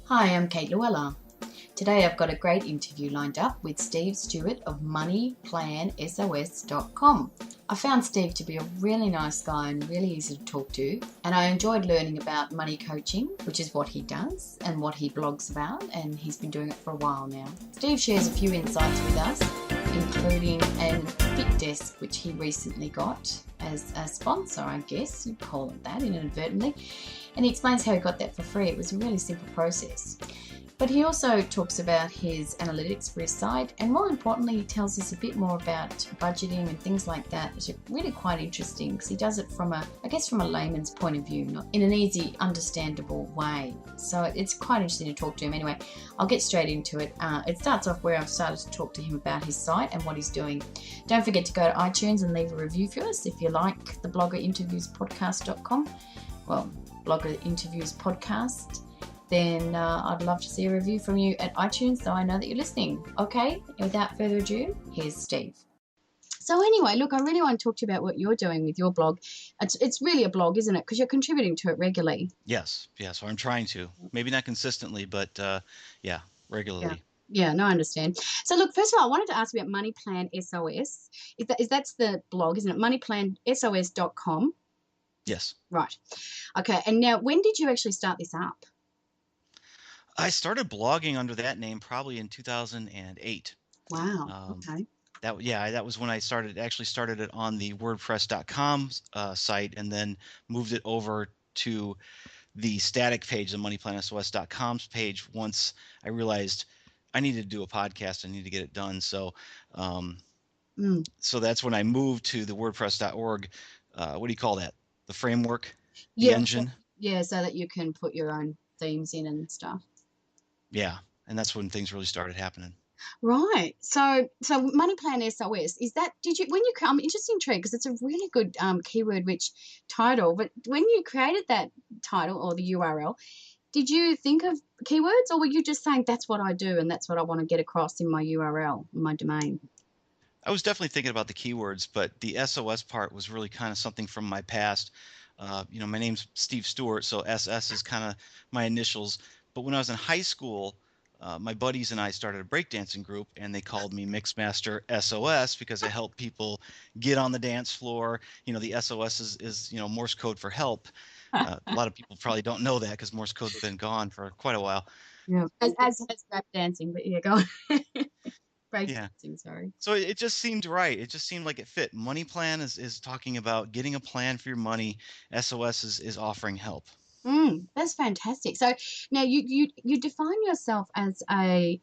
Hi, I'm Kate Luella. Today I've got a great interview lined up with Stewart of MoneyPlanSOS.com. I found Steve to be a really nice guy and really easy to talk to, and I enjoyed learning about money coaching, which is what he does and what he blogs about, and he's been doing it for a while now. Steve shares a few insights with us, including an Fit Desk, which he recently got as a sponsor, I guess you'd call it that inadvertently, and he explains how he got that for free. It was a really simple process. But he also talks about his analytics for his site, and more importantly, he tells us a bit more about budgeting and things like that, which are really quite interesting because he does it from a layman's point of view, not in an easy, understandable way. So it's quite interesting to talk to him. Anyway, I'll get straight into it. It starts off where I've started to talk to him about his site and what he's doing. Don't forget to go to iTunes and leave a review for us if you like the bloggerinterviewspodcast.com. Well, Blogger Interviews Podcast. Then I'd love to see a review from you at iTunes so I know that you're listening. Okay, without further ado, here's Steve. So anyway, look, I really want to talk to you about what you're doing with your blog. It's really a blog, isn't it? Because you're contributing to it regularly. Yes, so I'm trying to. Maybe not consistently, but regularly. Yeah, no, I understand. So look, first of all, I wanted to ask you about Money Plan SOS. That's the blog, isn't it? MoneyPlanSOS.com. Yes. Right. Okay, and now when did you actually start this up? I started blogging under that name probably in 2008. Wow. Okay. That was when I started it on the WordPress.com site, and then moved it over to the static page, the MoneyPlanSOS.com's page, once I realized I needed to do a podcast. I need to get it done. So so that's when I moved to the WordPress.org. What do you call that? The framework, the engine. So that you can put your own themes in and stuff. Yeah, and that's when things really started happening. Right. So Money Plan SOS, is that, I'm just intrigued because it's a really good keyword rich title, but when you created that title or the URL, did you think of keywords, or were you just saying that's what I do and that's what I want to get across in my URL, my domain? I was definitely thinking about the keywords, but the SOS part was really kind of something from my past. My name's Steve Stewart, so SS is kind of my initials. But when I was in high school, my buddies and I started a breakdancing group, and they called me Mixmaster SOS because I help people get on the dance floor. The SOS is Morse code for help. A lot of people probably don't know that because Morse code's been gone for quite a while. Yeah. As rap dancing, but yeah, go on. Yeah. Breakdancing, sorry. So it just seemed right. It just seemed like it fit. Money Plan is talking about getting a plan for your money. SOS is offering help. That's fantastic. So now you define yourself as a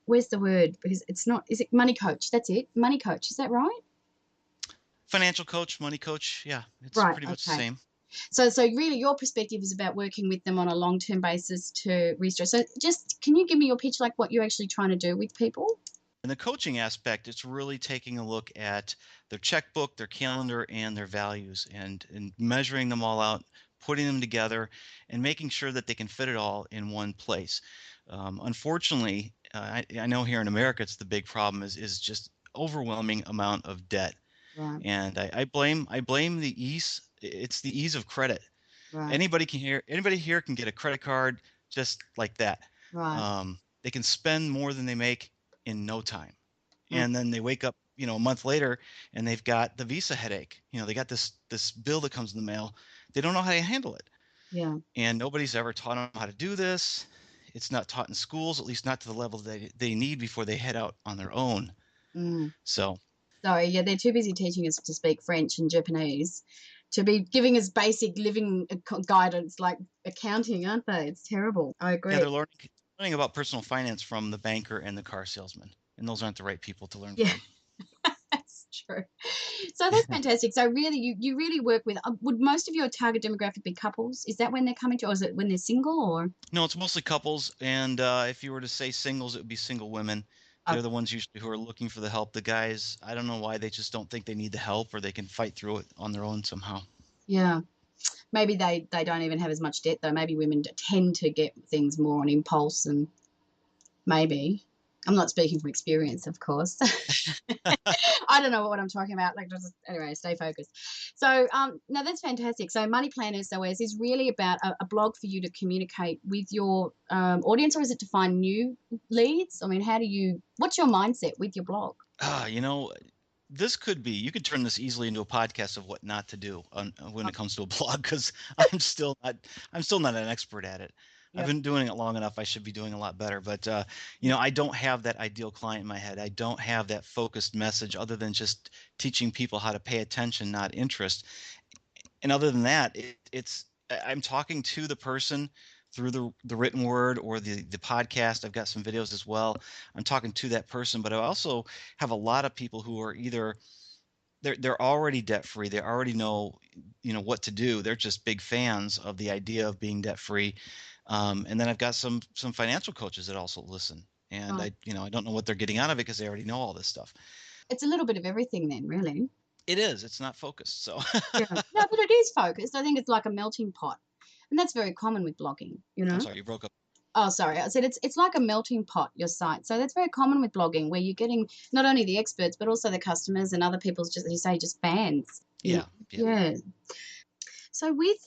where's the word? Because it's not, is it money coach? That's it. Money coach. Is that right? Financial coach, money coach. Yeah, it's Right. pretty much the Okay. same. So really your perspective is about working with them on a long-term basis to restore. So just, can you give me your pitch, like what you're actually trying to do with people? In the coaching aspect, it's really taking a look at their checkbook, their calendar, and their values, and measuring them all out, putting them together, and making sure that they can fit it all in one place. Unfortunately, I know here in America, it's the big problem is just overwhelming amount of debt. Right. And I blame the ease. It's the ease of credit. Right. Anybody here can get a credit card just like that. Right. They can spend more than they make in no time, Mm. and then they wake up, a month later, and they've got the Visa headache. They got this bill that comes in the mail. They don't know how to handle it, Yeah. and nobody's ever taught them how to do this. It's not taught in schools, at least not to the level they need before they head out on their own. So Sorry, yeah, they're too busy teaching us to speak French and Japanese to be giving us basic living guidance like accounting, aren't they? It's terrible. I yeah, agree. they're learning about personal finance from the banker and the car salesman, and those aren't the right people to learn Yeah, from. that's true. So that's fantastic. So really, you really work with, would most of your target demographic be couples? Is that when they're coming to, or is it when they're single, or? No, it's mostly couples, and if you were to say singles, it would be single women. Oh, They're the ones usually who are looking for the help. The guys, I don't know why they just don't think they need the help, or they can fight through it on their own somehow. yeah. Maybe they don't even have as much debt though. Maybe women tend to get things more on impulse, and maybe. I'm not speaking from experience, of course. I don't know what I'm talking about. Like, just anyway, stay focused. So, no, that's fantastic. So, Money Plan SOS is really about a blog for you to communicate with your audience, or is it to find new leads? I mean, what's your mindset with your blog? You know, this could be, you could turn this easily into a podcast of what not to do when Oh, it comes to a blog, because I'm still not an expert at it. I've yep. been doing it long enough. I should be doing a lot better, but I don't have that ideal client in my head. I don't have that focused message other than just teaching people how to pay attention, not interest. And other than that, I'm talking to the person through the written word or the podcast. I've got some videos as well. I'm talking to that person, but I also have a lot of people who are either they're already debt free. They already know what to do. They're just big fans of the idea of being debt free. And then I've got some financial coaches that also listen. And Oh, I don't know what they're getting out of it because they already know all this stuff. it's a little bit of everything then, really. It is. It's not focused. So Yeah. No, but it is focused. I think it's like a melting pot. And that's very common with blogging, you I'm know? sorry, you broke up. Oh, sorry. I said it's like a melting pot, your site. So that's very common with blogging, where you're getting not only the experts, but also the customers and other people's, just as you say, just fans. You know? Yeah, yeah. Yeah. So with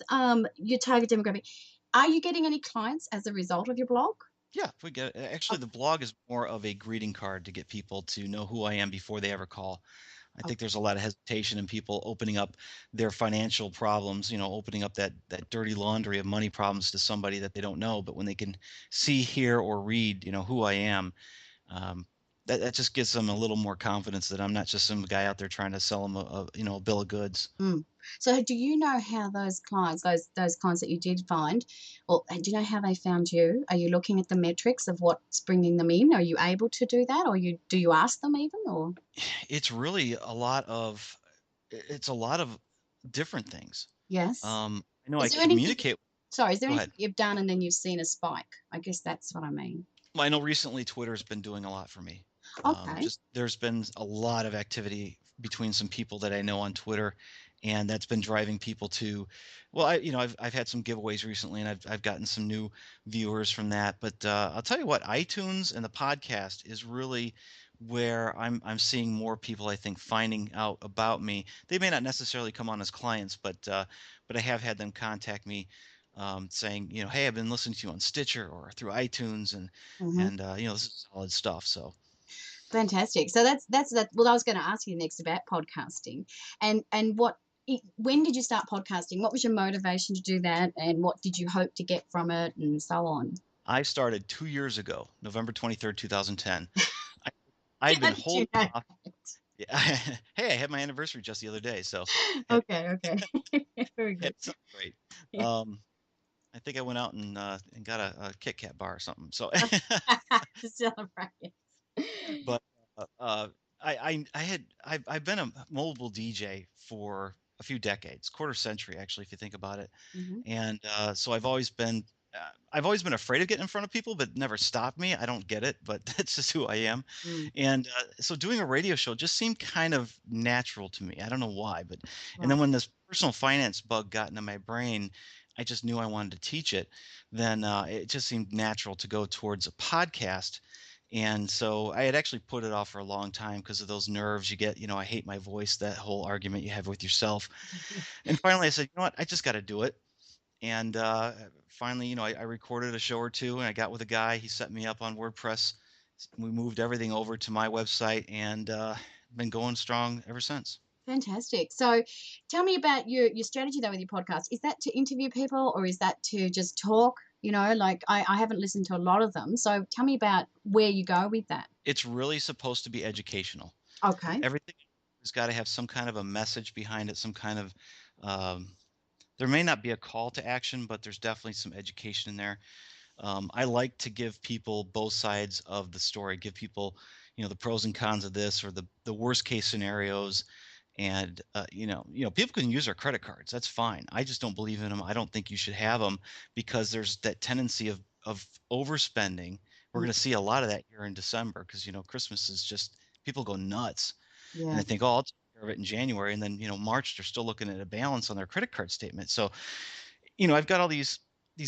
your target demographic, are you getting any clients as a result of your blog? Yeah, we get it. Actually, Oh, the blog is more of a greeting card to get people to know who I am before they ever call. I oh, think there's a lot of hesitation in people opening up their financial problems, opening up that dirty laundry of money problems to somebody that they don't know. But when they can see, hear, or read, who I am, um, that just gives them a little more confidence that I'm not just some guy out there trying to sell them a bill of goods. mm. So do you know how those clients, those clients that you did find, or do you know how they found you? Are you looking at the metrics of what's bringing them in? Are you able to do that, or do you ask them even, or? It's really a lot of different things. Yes. I know I Is there anything communicate. Sorry, is there Go anything ahead. you've done and then you've seen a spike? I guess that's what I mean. Well, I know recently Twitter's been doing a lot for me. Okay. Just there's been a lot of activity between some people that I know on Twitter, and that's been driving people to. Well, I've had some giveaways recently, and I've gotten some new viewers from that. But I'll tell you what, iTunes and the podcast is really where I'm seeing more people, I think, finding out about me. They may not necessarily come on as clients, but I have had them contact me, saying, hey, I've been listening to you on Stitcher or through iTunes, and Hmm. and this is solid stuff. So Fantastic. So that's that. Well, I was going to ask you next about podcasting, and when did you start podcasting? What was your motivation to do that, and what did you hope to get from it, and so on? I started 2 years ago, November 23rd, 2010. I, I'd been How did you holding know? off. Yeah, hey, I had my anniversary just the other day, so it, Okay, okay, very good. it sounds great. Um, I think I went out and got a Kit Kat bar or something. So, To celebrate. but I've been a mobile DJ for a few decades, quarter century actually, if you think about it. Hmm. And so I've always been afraid of getting in front of people, but it never stopped me. I don't get it, but that's just who I am. Mm, And so doing a radio show just seemed kind of natural to me. I don't know why, but and right. then when this personal finance bug got into my brain, I just knew I wanted to teach it. Then it just seemed natural to go towards a podcast. And so I had actually put it off for a long time because of those nerves you get. I hate my voice, that whole argument you have with yourself. And finally, I said, you know what? I just got to do it. And finally, I recorded a show or two, and I got with a guy. He set me up on WordPress. We moved everything over to my website, and been going strong ever since. Fantastic. So tell me about your strategy though with your podcast. Is that to interview people or is that to just talk? Like I haven't listened to a lot of them. So tell me about where you go with that. It's really supposed to be educational. Okay. Everything has got to have some kind of a message behind it, some kind of there may not be a call to action, but there's definitely some education in there. I like to give people both sides of the story, give people, the pros and cons of this or the worst case scenarios. And people can use their credit cards. That's fine. I just don't believe in them. I don't think you should have them because there's that tendency of overspending. We're Mm, going to see a lot of that here in December because Christmas is just people go nuts and yeah. they think, oh, I'll take care of it in January, and then March they're still looking at a balance on their credit card statement. So I've got all these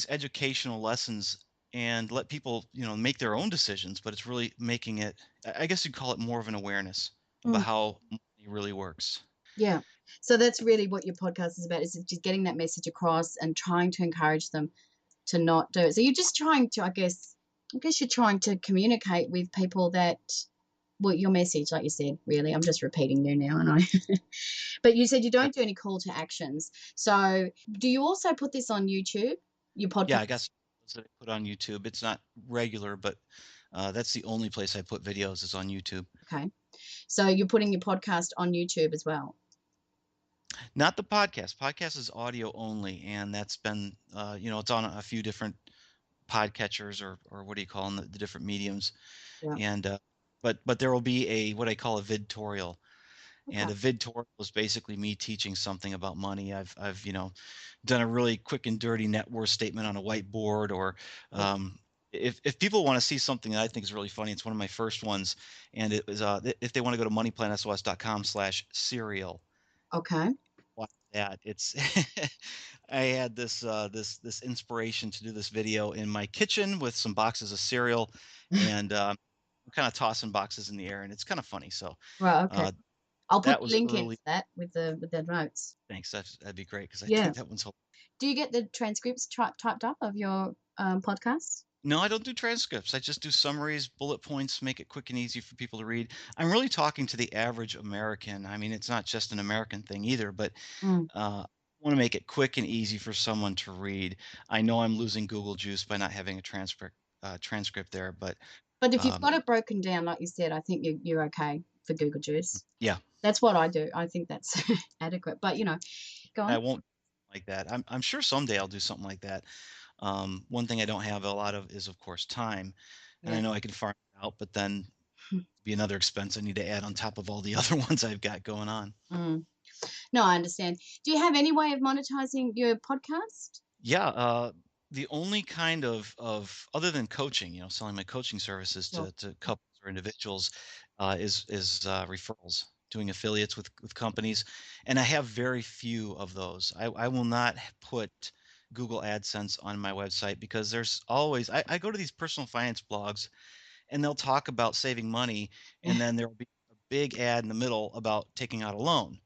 educational lessons and let people, make their own decisions, but it's really making it, I guess you'd call it more of an awareness about Mm, how money really works. yeah. So that's really what your podcast is about, is just getting that message across and trying to encourage them to not do it. So you're just trying to, I guess you're trying to communicate with people that, well, your message, like you said, really, I'm just repeating you now, and I, but you said you Yeah, don't do any call to actions. So do you also put this on YouTube, your yeah, I podcast? guess that I put on YouTube. It's not regular, but that's the only place I put videos is on YouTube. Okay. So you're putting your podcast on YouTube as well. Not the podcast. Podcast is audio only, and that's been, it's on a few different podcatchers, or what do you call them, the different mediums. Yeah. And but there will be a what I call a vidtorial, and Okay. a vidtorial is basically me teaching something about money. I've done a really quick and dirty net worth statement on a whiteboard, or Cool. um, if people want to see something that I think is really funny, it's one of my first ones, and it was if they want to go to moneyplansos.com/serial, Okay. watch that. It's I had this inspiration to do this video in my kitchen with some boxes of cereal, and I'm kind of tossing boxes in the air, and it's kind of funny. So Right. Okay. uh, I'll put that the was link into early. that with the notes. Thanks. That'd be great because I Yeah. think that one's. Do you get the transcripts typed up of your podcasts? No, I don't do transcripts. I just do summaries, bullet points, make it quick and easy for people to read. I'm really talking to the average American. I mean, it's not just an American thing either, but Mm. I want to make it quick and easy for someone to read. I know I'm losing Google juice by not having a transcript there, but But if you've um, got it broken down, like you said, I think you're okay for Google Juice. yeah, That's what I do. I think that's adequate. But go I on. won't like that. I'm sure someday I'll do something like that. One thing I don't have a lot of is, of course, time, and I Yeah. know I can farm it out, but then be another expense I need to add on top of all the other ones I've got going on. Mm. No, I understand. Do you have any way of monetizing your podcast? Yeah, the only kind of other than coaching, selling my coaching services Sure. to couples or individuals, is referrals, doing affiliates with companies, and I have very few of those. I will not put Google AdSense on my website because there's always I go to these personal finance blogs, and they'll talk about saving money, and then there'll be a big ad in the middle about taking out a loan.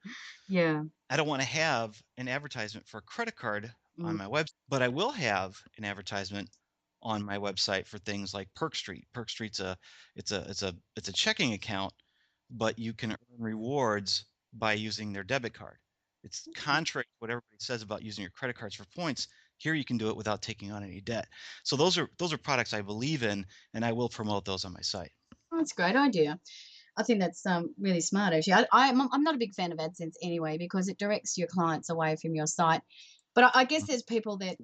Yeah. I don't want to have an advertisement for a credit card on Mm. my website, but I will have an advertisement on my website for things like Perk Street. Perk Street's a checking account, but you can earn rewards by using their debit card. It's contrary to what everybody says about using your credit cards for points. Here you can do it without taking on any debt. So those are products I believe in, and I will promote those on my site. Oh, that's a great idea. I think that's really smart, actually. I'm not a big fan of AdSense anyway because it directs your clients away from your site. But I guess there's people that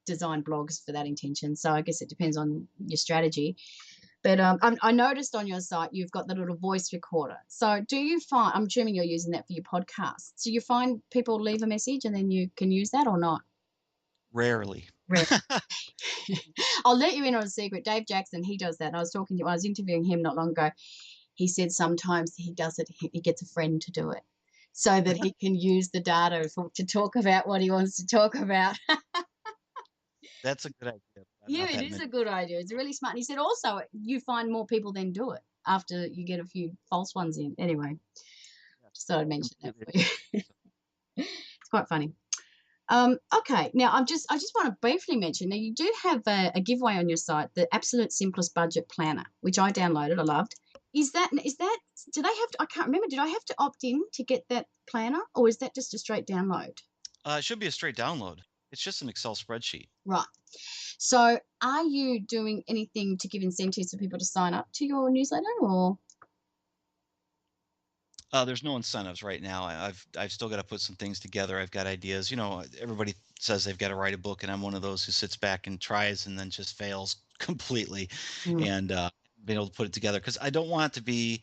design blogs for that intention. So I guess it depends on your strategy. But I noticed on your site you've got the little voice recorder. So do you find? I'm assuming you're using that for your podcast. Do you find people leave a message and then you can use that or not? Rarely. Rare. I'll let you in on a secret. Dave Jackson, he does that. And I was talking to, I was interviewing him not long ago. He said sometimes he does it, he gets a friend to do it so that he can use the data to talk about what he wants to talk about. That's a good idea. Yeah, Not it that is many. a good idea. It's really smart. And he said also you find more people then do it after you get a few false ones in. Anyway, just thought I'd mention that Completely. for you. It's quite funny. Okay, now I just want to briefly mention now you do have a giveaway on your site, the Absolute Simplest Budget Planner, which I downloaded. I loved. Is that do they have to, I can't remember. Did I have to opt in to get that planner, or is that just a straight download? It should be a straight download. It's just an Excel spreadsheet. Right. So, are you doing anything to give incentives for people to sign up to your newsletter, or There's no incentives right now. I've still got to put some things together. I've got ideas. Everybody says they've got to write a book, and I'm one of those who sits back and tries and then just fails completely, mm, and being able to put it together because I don't want it to be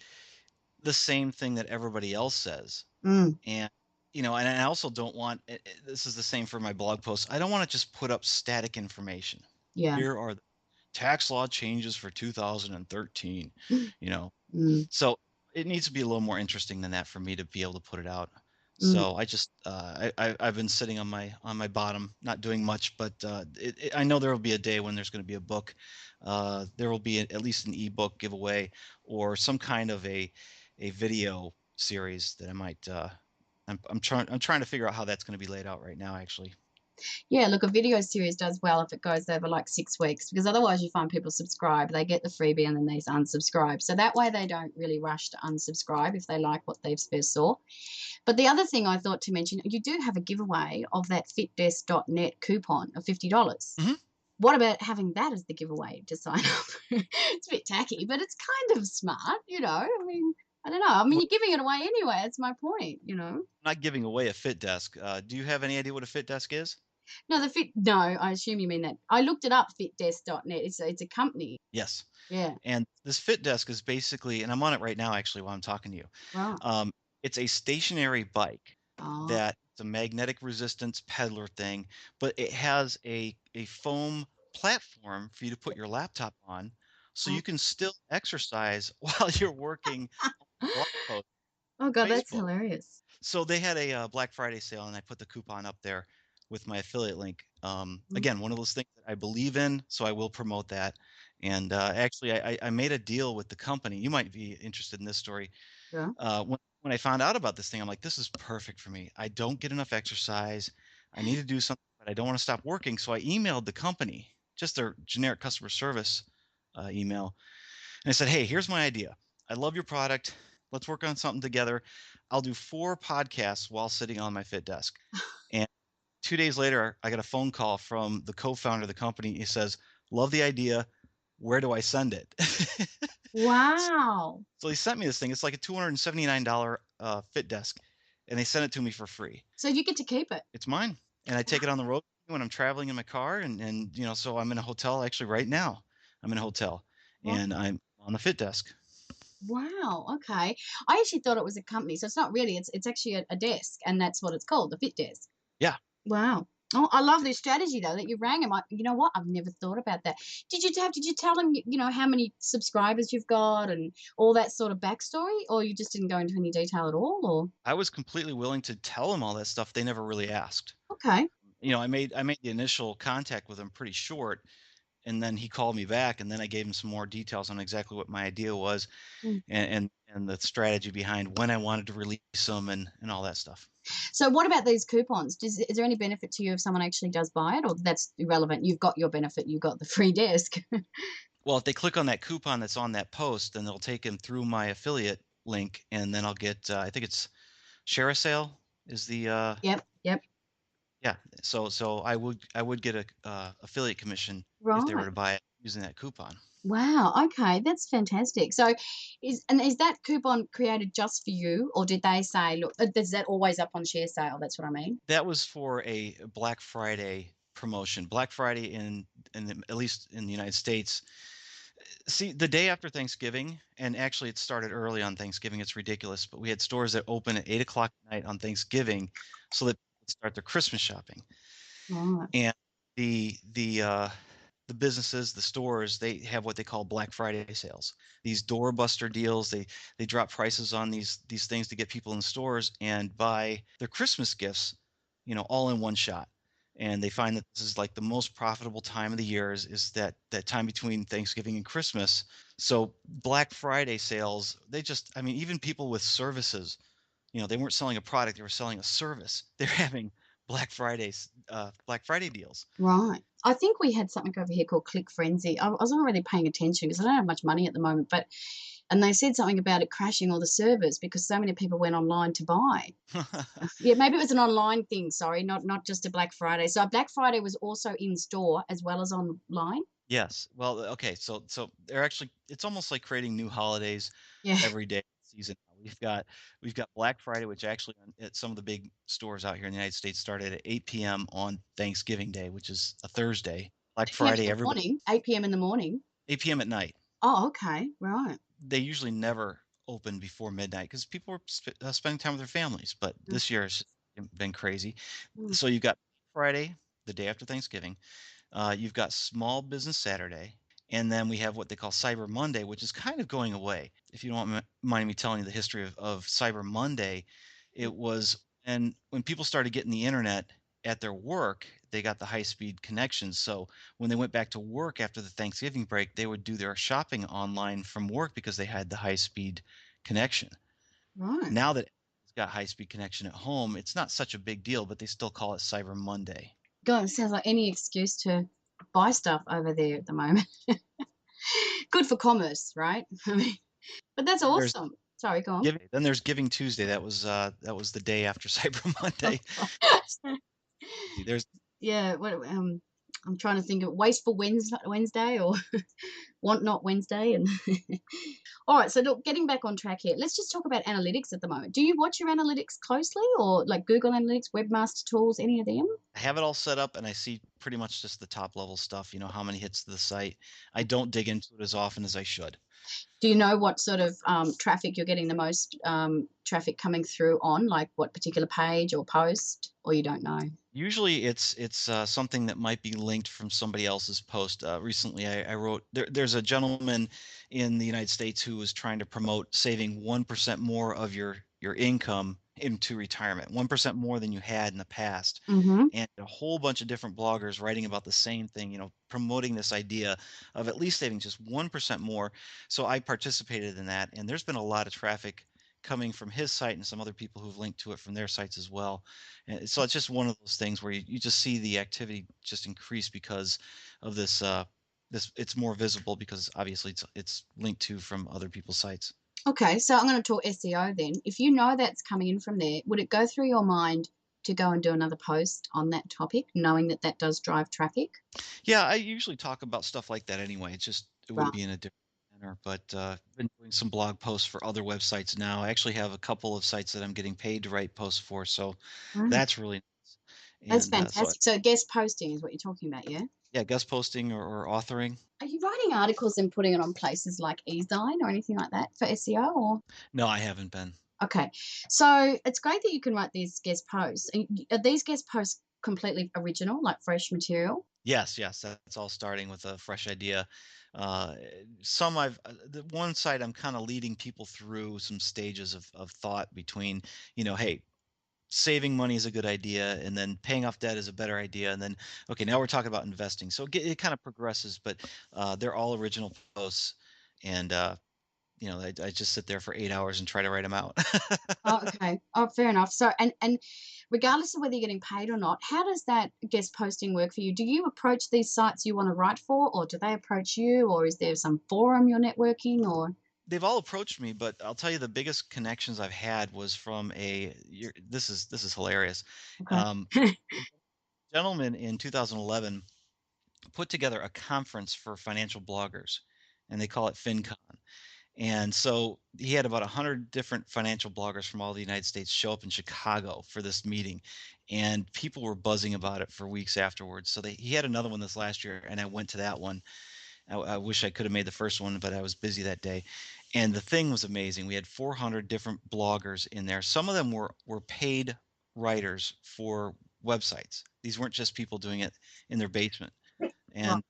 the same thing that everybody else says. mm, And and I also don't want this is the same for my blog posts. I don't want to just put up static information. yeah, Here are the tax law changes for 2013. mm, You know, mm, so it needs to be a little more interesting than that for me to be able to put it out. Mm. So I just I've been sitting on my bottom, not doing much, but I know there will be a day when there's going to be a book. There will be at least an ebook giveaway or some kind of a video series that I might. I'm trying to figure out how that's going to be laid out right now, actually. Yeah, look, a video series does well if it goes over like 6 weeks, because otherwise you find people subscribe, they get the freebie and then they unsubscribe. So that way they don't really rush to unsubscribe if they like what they've first saw. But the other thing I thought to mention, you do have a giveaway of that fitdesk.net coupon of $50. Hmm. What about having that as the giveaway to sign up? It's a bit tacky, but it's kind of smart, you know. I mean, I don't know. I mean, Well, you're giving it away anyway. That's my point, you know. I'm not giving away a fit desk. Do you have any idea what a fit desk is? No, I assume you mean that. I looked it up, fitdesk.net. It's a company. Yes. Yeah. And this fit desk is basically, and I'm on it right now actually while I'm talking to you. Right. Um, it's a stationary bike Oh, that it's a magnetic resistance peddler thing, but it has a foam platform for you to put your laptop on, so oh, you can still exercise while you're working on blog posts oh on God, that's Facebook. hilarious. So they had a Black Friday sale, and I put the coupon up there with my affiliate link. Mm, Again, one of those things that I believe in, so I will promote that. And actually, I made a deal with the company. You might be interested in this story. yeah. When I found out about this thing, I'm like, this is perfect for me. I don't get enough exercise. I need to do something, but I don't want to stop working. So I emailed the company, just their generic customer service email, and I said, "Hey, here's my idea. I love your product. Let's work on something together. I'll do 4 podcasts while sitting on my fit desk." And 2 days later, I got a phone call from the co-founder of the company. He says, "Love the idea. Where do I send it?" Wow. So he sent me this thing. It's like a $279 fit desk, and they sent it to me for free. So you get to keep it. It's mine, and I take it on the road when I'm traveling in my car, and so I'm in a hotel actually right now. I'm in a hotel, Wow. and I'm on the fit desk. Wow. Okay. I actually thought it was a company, so it's not really. It's actually a desk, and that's what it's called, the Fit Desk. Yeah. Wow. Oh, I love this strategy though that you rang him. You know what? I've never thought about that. Did you tell him how many subscribers you've got and all that sort of backstory, or you just didn't go into any detail at all? Or I was completely willing to tell them all that stuff. They never really asked. okay. I made the initial contact with him pretty short, and then he called me back, and then I gave him some more details on exactly what my idea was, Mm. and the strategy behind when I wanted to release them and all that stuff. So what about these coupons? Is there any benefit to you if someone actually does buy it, or that's irrelevant? You've got your benefit. You got the free desk. Well, if they click on that coupon that's on that post, then they'll take them through my affiliate link, and then I'll get I think it's share a sale is the Yep. Yep. yeah. So I would get a affiliate commission if they were Right. to buy it using that coupon. Wow. Okay, that's fantastic. So, is that coupon created just for you, or did they say, look, is that always up on share sale? That's what I mean. That was for a Black Friday promotion. Black Friday at least in the United States. See, the day after Thanksgiving, and actually it started early on Thanksgiving. It's ridiculous, but we had stores that open at 8 o'clock at night on Thanksgiving, so that people would start their Christmas shopping. Right. And the businesses, the stores, they have what they call Black Friday sales. These doorbuster deals. They drop prices on these things to get people in stores and buy their Christmas gifts, all in one shot. And they find that this is like the most profitable time of the year is that time between Thanksgiving and Christmas. So Black Friday sales, I mean, even people with services, they weren't selling a product, they were selling a service. They're having Black Friday deals. Right. I think we had something over here called Click Frenzy. I wasn't really paying attention because I don't have much money at the moment, but and they said something about it crashing all the servers because so many people went online to buy. Yeah, maybe it was an online thing. Sorry, not just a Black Friday. So Black Friday was also in store as well as online. Yes. Well, okay. So they're actually it's almost like creating new holidays Yeah. every day season. We've got Black Friday, which actually at some of the big stores out here in the United States started at 8 p.m. on Thanksgiving Day, which is a Thursday. Black 8 p.m. in Friday, the everybody morning. 8 p.m. in the morning. 8 p.m. at night. Oh, okay. Right. They usually never open before midnight because people are spending time with their families. But Mm, this year has been crazy. mm, So you've got Friday, the day after Thanksgiving. You've got Small Business Saturday, and then we have what they call Cyber Monday, which is kind of going away. If you don't mind me telling you the history of Cyber Monday, mm. it was And when people started getting the internet at their work, they got the high speed connections. So when they went back to work after the Thanksgiving break, they would do their shopping online from work because they had the high speed connection. Right. Now that it's got high speed connection at home, it's not such a big deal, but they still call it Cyber Monday. God, it sounds like any excuse to buy stuff over there at the moment. Good for commerce, right? I mean, but that's Then there's awesome. Sorry, go Giving Tuesday. That was the day after Cyber Monday. on. There's Yeah, what I'm trying to think of wasteful Wednesday or want not Wednesday and all right, so look, getting back on track here, let's just talk about analytics at the moment. Do you watch your analytics closely or like Google Analytics, Webmaster Tools, any of them? I have it all set up and I see pretty much just the top level stuff, how many hits to the site. I don't dig into it as often as I should. Do you know what sort of traffic you're getting the most traffic coming through on, like what particular page or post, or you don't know? Usually it's something that might be linked from somebody else's post. Recently, I wrote there's a gentleman in the United States who was trying to promote saving 1% more of your income into retirement, 1% more than you had in the past. Mm-hmm. And a whole bunch of different bloggers writing about the same thing, promoting this idea of at least saving just 1% more. So I participated in that, and there's been a lot of traffic coming from his site and some other people who've linked to it from their sites as well. And so it's just one of those things where you just see the activity just increase because of this it's more visible because obviously it's linked to from other people's sites. Okay, so I'm going to talk SEO then. If you know that's coming in from there, would it go through your mind to go and do another post on that topic, knowing that that does drive traffic? Yeah, I usually talk about stuff like that anyway. It would Right. be in a different manner, but I've been doing some blog posts for other websites now. I actually have a couple of sites that I'm getting paid to write posts for, so Right. that's really nice. That's And fantastic. So guest posting is what you're talking about, yeah? yeah, guest posting or authoring. Are you writing articles and putting it on places like eZine or anything like that for SEO or? No, I haven't been. Okay. So it's great that you can write these guest posts. Are these guest posts completely original, like fresh material? Yes, yes, that's all starting with a fresh idea. Uh, some I've the one side I'm kind of leading people through some stages of thought between, hey, saving money is a good idea, and then paying off debt is a better idea, and then okay, now we're talking about investing. So it kind of progresses, but they're all original posts, and I just sit there for 8 hours and try to write them out. Oh, okay. Oh, fair enough. So, and regardless of whether you're getting paid or not, how does that guest posting work for you? Do you approach these sites you want to write for, or do they approach you, or is there some forum you're networking, or? They've all approached me, but I'll tell you the biggest connections I've had was from this is hilarious. Okay. Um, Gentleman in 2011 put together a conference for financial bloggers, and they call it FinCon. And so he had about 100 different financial bloggers from all the United States show up in Chicago for this meeting, and people were buzzing about it for weeks afterwards. So he had another one this last year, and I went to that one. I wish I could have made the first one, but I was busy that day. And the thing was amazing. We had 400 different bloggers in there. Some of them were paid writers for websites. These weren't just people doing it in their basement. Right. And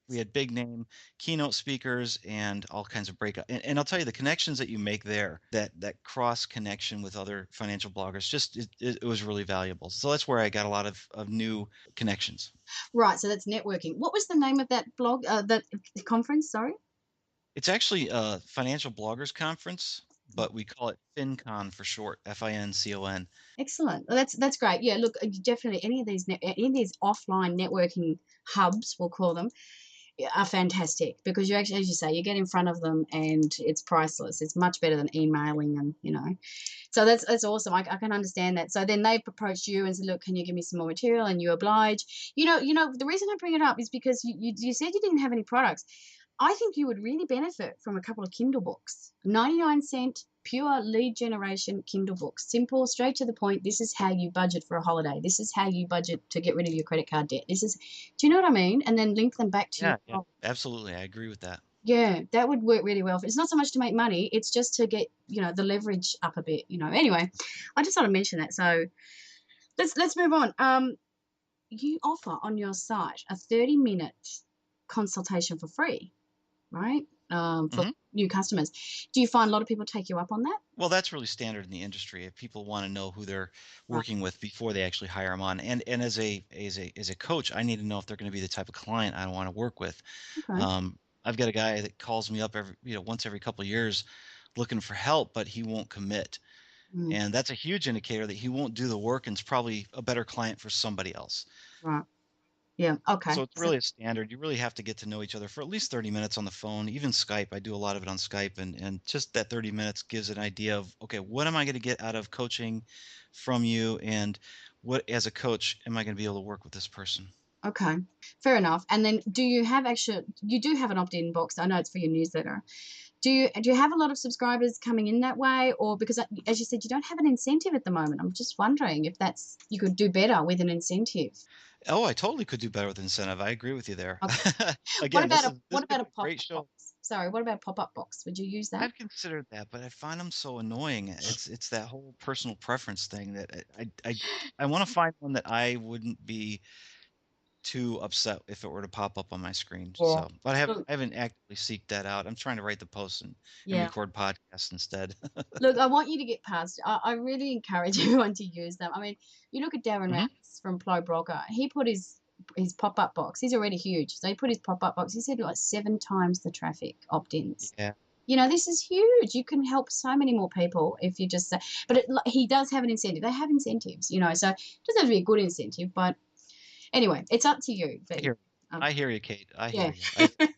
we had big name keynote speakers and all kinds of breakout. And I'll tell you the connections that you make there, that cross connection with other financial bloggers, just it was really valuable. So that's where I got a lot of new connections. Right. So that's networking. What was the name of that blog, that conference? Sorry. It's actually a financial bloggers conference, but we call it FinCon for short, FINCON. Excellent. Well, that's great. Yeah. Look, definitely any of these offline networking hubs, we'll call them, are fantastic because you actually, as you say, you get in front of them and it's priceless. It's much better than emailing and So that's awesome. I can understand that. So then they've approached you and said, look, can you give me some more material? And you oblige. The reason I bring it up is because you said you didn't have any products. I think you would really benefit from a couple of Kindle books. 99-cent pure lead generation Kindle books. Simple, straight to the point. This is how you budget for a holiday. This is how you budget to get rid of your credit card debt. Do you know what I mean? And then link them back to Yeah, yeah, your. absolutely. I agree with that. Yeah, that would work really well. It's not so much to make money, it's just to get, the leverage up a bit. Anyway, I just want to mention that. So let's move on. You offer on your site a 30-minute consultation for free, right? for Hmm. new customers. Do you find a lot of people take you up on that? Well, that's really standard in the industry. If people want to know who they're Right. working with before they actually hire them on, and as a coach, I need to know if they're going to be the type of client I want to work with. Okay. Um, I've got a guy that calls me up once every couple of years looking for help, but he won't commit. Mm, And that's a huge indicator that he won't do the work and is probably a better client for somebody else. right. Yeah. Okay. So it's So really a standard. You really have to get to know each other for at least 30 minutes on the phone, even Skype. I do a lot of it on Skype, and just that 30 minutes gives an idea of, okay, what am I going to get out of coaching from you, and what, as a coach, am I going to be able to work with this person? okay. Fair enough. And then do you have actually you do have an opt-in box. I know it's for your newsletter. Do you have a lot of subscribers coming in that way, or because as you said, you don't have an incentive at the moment? I'm just wondering if that's you could do better with an incentive. Oh, I totally could do better with incentive. I agree with you there. Okay. Again, this What has been about a a great pop-up show. box? Sorry, what about a pop-up box? Would you use that? I've considered that, but I find them so annoying. It's that whole personal preference thing that I want to find one that I wouldn't be too upset if it were to pop up on my screen. Or So, but look, I haven't actively seeked that out. I'm trying to write the posts and yeah. record podcasts instead. Look, I want you to get past. I really encourage everyone to use them. I mean, you look at Darren Hmm. Rowse from Plow Broker. He put his pop up box. He's already huge, so he put his pop up box. He said like 7 times the traffic opt ins. Yeah. You know, this is huge. You can help so many more people if you just say. But he does have an incentive. They have incentives, you know, so it doesn't have to be a good incentive. But anyway, it's up to you. I But hear um, I hear you, Kate. I hear yeah. you.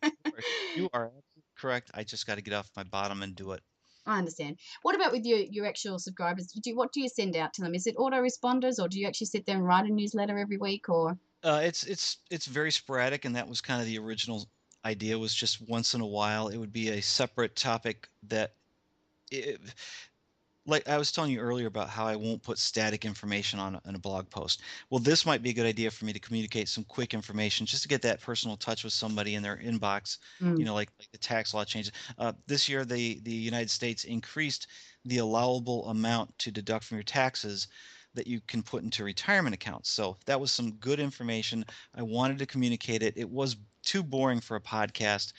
You are absolutely correct. I just got to get off my bottom and do it. I understand. What about with your actual subscribers? What do you send out to them? Is it autoresponders, or do you actually sit there and write a newsletter every week? Or It's very sporadic, and that was kind of the original idea. Was just once in a while it would be a separate topic that it, like I was telling you earlier about how I won't put static information on a blog post. Well, this might be a good idea for me to communicate some quick information just to get that personal touch with somebody in their inbox. mm, Like the tax law changes. This year, the United States increased the allowable amount to deduct from your taxes that you can put into retirement accounts. So that was some good information. I wanted to communicate it. It was too boring for a podcast,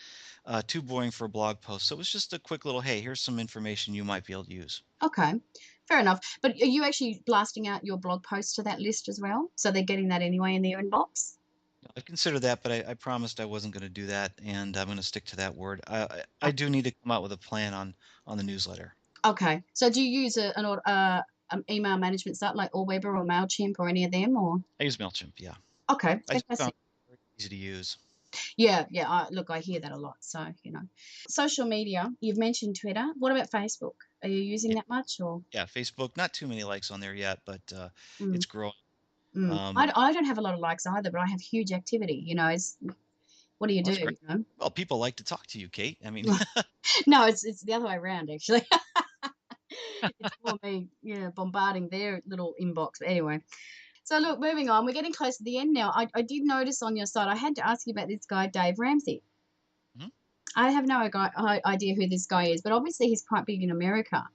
too boring for a blog post. So it was just a quick little, hey, here's some information you might be able to use. okay, fair enough. But are you actually blasting out your blog posts to that list as well, so they're getting that anyway in their inbox? I considered that, but I promised I wasn't going to do that, and I'm going to stick to that word. I Oh, do need to come out with a plan on the newsletter. okay. So do you use an email management site like Allweber or Mailchimp or any of them? Or I use Mailchimp, yeah. okay, I just found fantastic. it very easy to use. Yeah, yeah. Look, I hear that a lot. So social media. You've mentioned Twitter. What about Facebook? Are you using Yeah, that much or? yeah. Facebook, not too many likes on there yet, but Mm, it's growing. mm. Um, I don't have a lot of likes either, but I have huge activity. It's what do you well, do? that's great. Well, people like to talk to you, Kate. I mean, No, it's the other way around actually. It's more me, yeah, bombarding their little inbox. But anyway, so look, moving on. We're getting close to the end now. I did notice on your site. I had to ask you about this guy, Dave Ramsey. mhm. I have no idea who this guy is, but obviously he's quite big in America,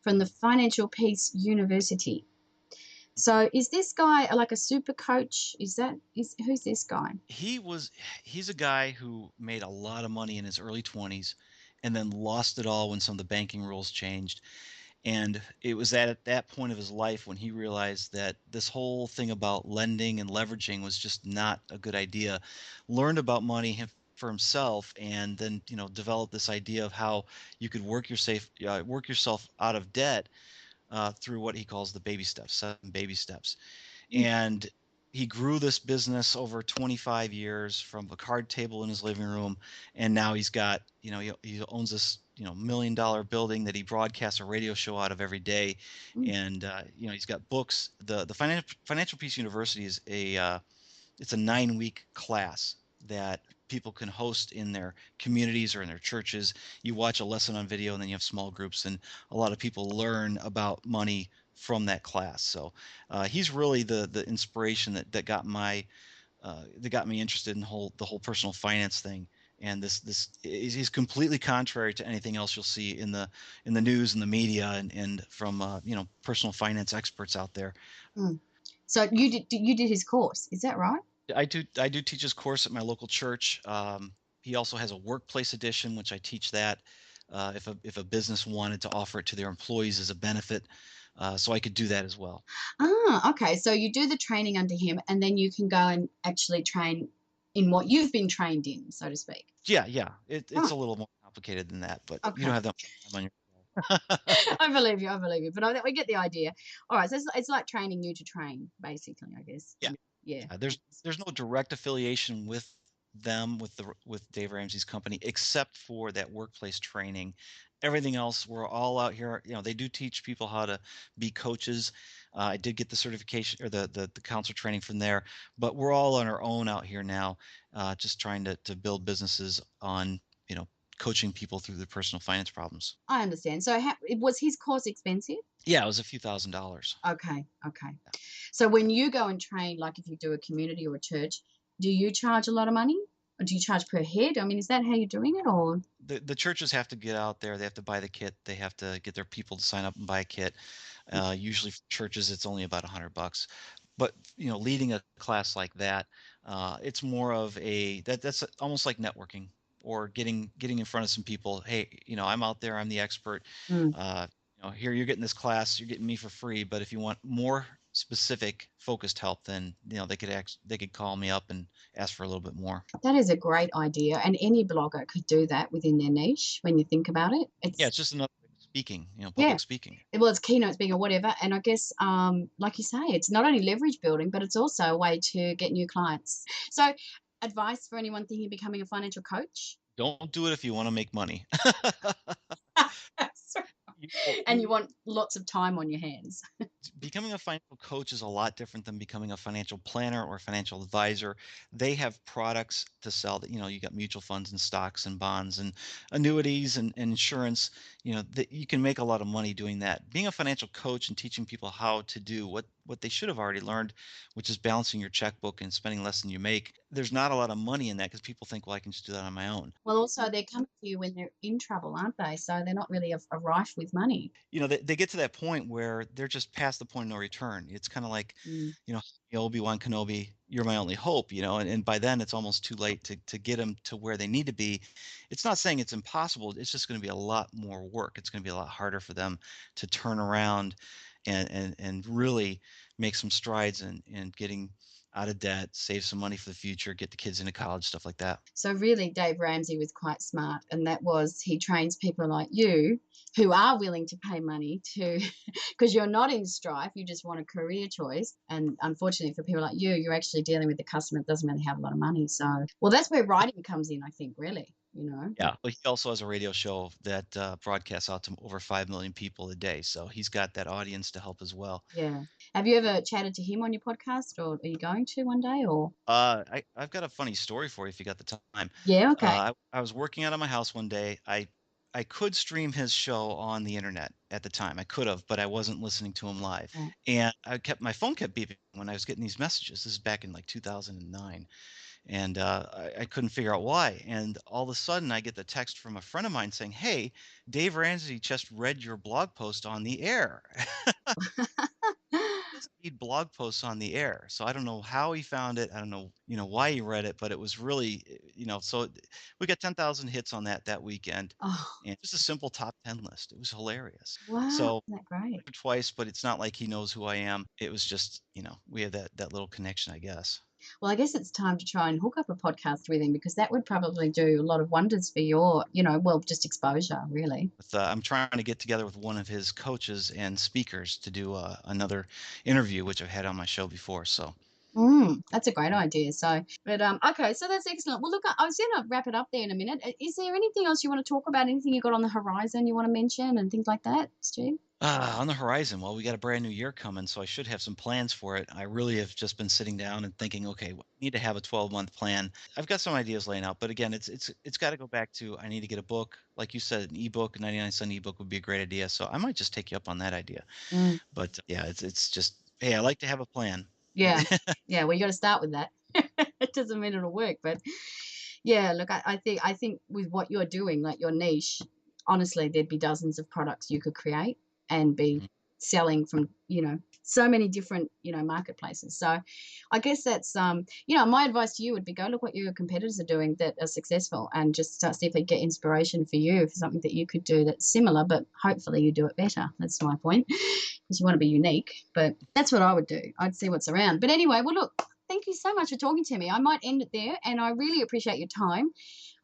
from the Financial Peace University. So is this guy like a super coach? Is who's this guy? he was he's a guy who made a lot of money in his early 20s and then lost it all when some of the banking rules changed. And it was at that point of his life when he realized that this whole thing about lending and leveraging was just not a good idea. Learned about money for himself, and then developed this idea of how you could work yourself out of debt through what he calls the baby steps, 7 baby steps. Mm, And he grew this business over 25 years from a card table in his living room, and now he's got he owns this $1 million building that he broadcasts a radio show out of every day. mm, And he's got books. The Financial Peace University is it's a 9-week class that people can host in their communities or in their churches. You watch a lesson on video, and then you have small groups, and a lot of people learn about money from that class. So he's really the inspiration that got me interested in the whole personal finance thing. And this he's completely contrary to anything else you'll see in the news and the media and from personal finance experts out there. mm. So you did his course, is that right? I do teach his course at my local church. He also has a workplace edition, which I teach that if a business wanted to offer it to their employees as a benefit. So I could do that as well. Ah, okay. So you do the training under him, and then you can go and actually train in what you've been trained in, so to speak. Yeah, yeah. It's Oh, a little more complicated than that, but you don't okay. have that much time on your I believe you. I believe you. But we get the idea. All right. So it's like training you to train, basically, I guess. Yeah. Yeah. There's no direct affiliation with them with Dave Ramsey's company except for that workplace training. Everything else, we're all out here. They do teach people how to be coaches. I did get the certification or the counselor training from there, but we're all on our own out here now, just trying to build businesses on you know coaching people through their personal finance problems. I understand. So was his course expensive? Yeah, it was a few $1,000s. Okay. Okay. So when you go and train, like if you do a community or a church, do you charge a lot of money? Or do you charge per head? I mean, is that how you're doing it, or? The churches have to get out there. They have to buy the kit. They have to get their people to sign up and buy a kit. Usually for churches, it's only about $100. But leading a class like that, it's more of that's almost like networking or getting in front of some people. Hey, I'm out there. I'm the expert. Mm. Here you're getting this class. You're getting me for free. But if you want more specific, focused help, then they could call me up and ask for a little bit more. That is a great idea, and any blogger could do that within their niche when you think about it. Yeah, It's it's just another way of speaking. yeah, Public speaking. well, it's keynote speaking or whatever, and I guess, like you say, it's not only leverage building, but it's also a way to get new clients. So, advice for anyone thinking of becoming a financial coach? Don't do it if you want to make money. You know, And you want lots of time on your hands. becoming a financial coach is a lot different than becoming a financial planner or financial advisor. They have products to sell that, you got mutual funds and stocks and bonds and annuities and insurance, that you can make a lot of money doing that. Being a financial coach and teaching people how to do what they should have already learned, which is balancing your checkbook and spending less than you make. There's not a lot of money in that because people think, well, I can just do that on my own. Well, also, they're coming to you when they're in trouble, aren't they? So they're not really a rife with money. They get to that point where they're just past the point of no return. It's kind of like, Mm. you know, Obi-Wan Kenobi, you're my only hope, and by then it's almost too late to get them to where they need to be. It's not saying it's impossible. It's just going to be a lot more work. It's going to be a lot harder for them to turn around and really make some strides in getting out of debt, save some money for the future, get the kids into college, stuff like that. So really, Dave Ramsey was quite smart, and that was he trains people like you who are willing to pay money to, because you're not in strife, you just want a career choice. And unfortunately for people like you, you're actually dealing with the customer that doesn't really have a lot of money. So, well, that's where writing comes in, I think, really, Yeah, but he also has a radio show that broadcasts out to over 5 million people a day. So he's got that audience to help as well. Yeah. Have you ever chatted to him on your podcast, or are you going to one day, or? I've got a funny story for you if you got the time. Yeah, okay. I was working out of my house one day. I could stream his show on the internet at the time. I could have, but I wasn't listening to him live. Right. And my phone kept beeping when I was getting these messages. This is back in like 2009. And I couldn't figure out why. And all of a sudden, I get the text from a friend of mine saying, "Hey, Dave Ramsey just read your blog post on the air." Doesn't need blog posts on the air. So I don't know how he found it. I don't know, why he read it, but it was really, we got 10,000 hits on that weekend, Oh, and just a simple top 10 list. It was hilarious. wow. So Isn't that great? twice, but it's not like he knows who I am. It was just, we had that little connection, I guess. Well, I guess it's time to try and hook up a podcast with him, because that would probably do a lot of wonders for your, well, just exposure, really. I'm trying to get together with one of his coaches and speakers to do another interview, which I've had on my show before. So That's a great idea. So, but okay, so that's excellent. Well, look, I was going to wrap it up there in a minute. Is there anything else you want to talk about? Anything you got on the horizon you want to mention and things like that, Stu? on the horizon, well, we got a brand new year coming, so I should have some plans for it. I really have just been sitting down and thinking, okay, I need to have a 12-month plan. I've got some ideas laying out, but again, it's got to go back to I need to get a book, like you said, an ebook, a 99-cent ebook would be a great idea. So I might just take you up on that idea. Mm. But yeah, it's just hey, I like to have a plan. Yeah, yeah. Well, you got to start with that. It doesn't mean it'll work, but yeah. Look, I think with what you're doing, like your niche, honestly, there'd be dozens of products you could create and be selling from, so many different, marketplaces. So I guess that's, my advice to you would be go look what your competitors are doing that are successful and just start see if they get inspiration for you for something that you could do that's similar, but hopefully you do it better. That's my point, because you want to be unique. But that's what I would do. I'd see what's around. But anyway, well, look, thank you so much for talking to me. I might end it there, and I really appreciate your time.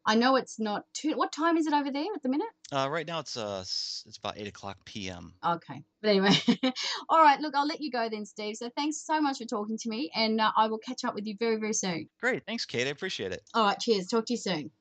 I know it's not too. What time is it over there at the minute? Right now it's about 8 o'clock p.m. Okay. But anyway, all right. Look, I'll let you go then, Steve. So thanks so much for talking to me, and I will catch up with you very, very soon. Great, thanks, Kate. I appreciate it. All right. Cheers. Talk to you soon.